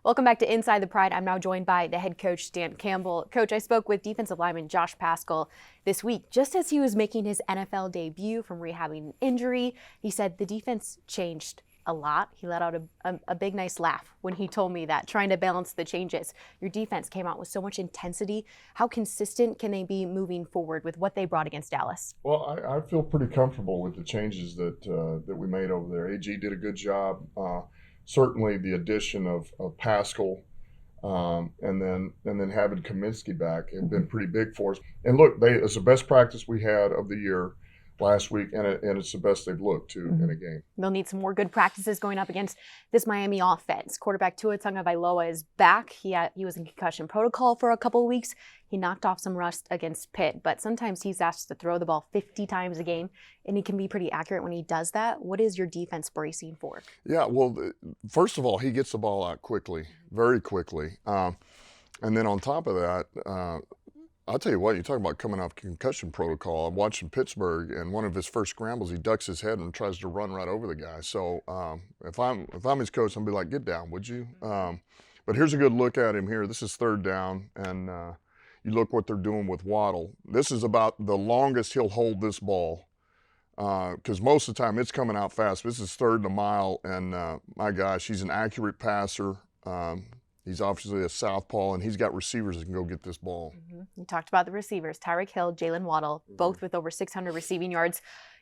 Welcome back to Inside the Pride. I'm now joined by the head coach, Dan Campbell. Coach, I spoke with defensive lineman Josh Paschal this week just as he was making his NFL debut from rehabbing an injury. He said the defense changed a lot. He let out a big, nice laugh when he told me that, trying to balance the changes. Your defense came out with so much intensity. How consistent can they be moving forward with what they brought against Dallas? Well, I feel pretty comfortable with the changes that we made over there. AG did a good job. Certainly, the addition of Pascal and then having Kaminsky back have been pretty big for us. And look, it's the best practice we had of the year last week, and it's the best they've looked too in a game. They'll need some more good practices going up against this Miami offense. Quarterback Tua Tagovailoa is back. He was in concussion protocol for a couple of weeks. He knocked off some rust against Pitt, but sometimes he's asked to throw the ball 50 times a game, and he can be pretty accurate when he does that. What is your defense bracing for? Yeah, well, first of all, he gets the ball out quickly, very quickly. And then on top of that, I'll tell you what, you talk about coming off concussion protocol. I'm watching Pittsburgh, and one of his first scrambles, he ducks his head and tries to run right over the guy. So if I'm his coach, I'll be like, get down, would you? But here's a good look at him here. This is third down, and you look what they're doing with Waddle. This is about the longest he'll hold this ball because most of the time it's coming out fast. This is third and a mile, and my gosh, he's an accurate passer. He's obviously a southpaw, and he's got receivers that can go get this ball. You talked about the receivers, Tyreek Hill, Jalen Waddle, both with over 600 receiving yards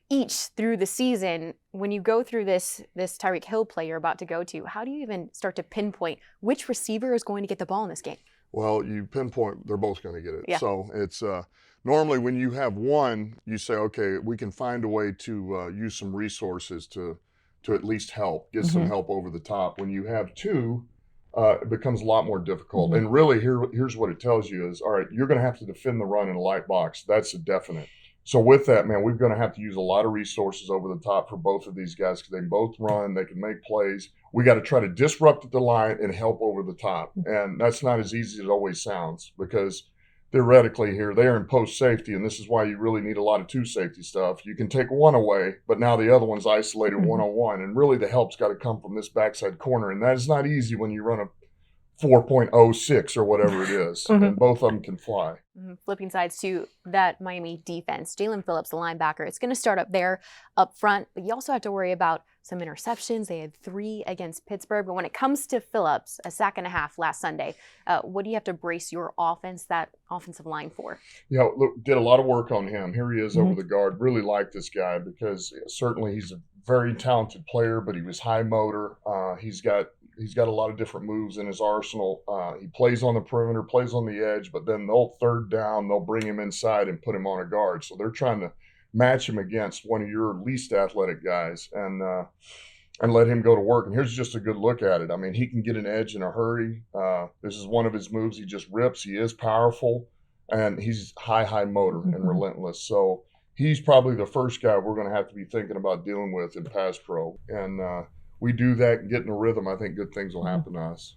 each through the season. When you go through this Tyreek Hill play you're about to go to, how do you even start to pinpoint which receiver is going to get the ball in this game? Well, you pinpoint they're both going to get it. Yeah. So it's normally when you have one, you say, okay, we can find a way to use some resources to at least help, get some help over the top. When you have two, it becomes a lot more difficult. And really, here's what it tells you is, all right, you're going to have to defend the run in a light box. That's a definite. So with that, man, we're going to have to use a lot of resources over the top for both of these guys because they both run, they can make plays. We got to try to disrupt the line and help over the top. And that's not as easy as it always sounds because theoretically here, they are in post safety, and this is why you really need a lot of two safety stuff. You can take one away, but now the other one's isolated one-on-one, and really the help's got to come from this backside corner, and that is not easy when you run a 4.06 or whatever it is, and both of them can fly. Flipping sides to that Miami defense, Jalen Phillips, the linebacker, it's going to start up there up front, but you also have to worry about some interceptions. They had 3 against Pittsburgh, but when it comes to Phillips, a sack and a half last Sunday, what do you have to brace your offense, that offensive line for? Yeah, look, did a lot of work on him. Here he is over the guard. Really like this guy because certainly he's a very talented player, but he was high motor. He's got a lot of different moves in his arsenal. He plays on the perimeter, plays on the edge, but then they'll third down, they'll bring him inside and put him on a guard. So they're trying to match him against one of your least athletic guys and let him go to work. And here's just a good look at it. I mean, he can get an edge in a hurry. This is one of his moves. He just rips. He is powerful, and he's high motor and relentless. So he's probably the first guy we're going to have to be thinking about dealing with in pass pro. And we do that and get in a rhythm, I think good things will happen to us.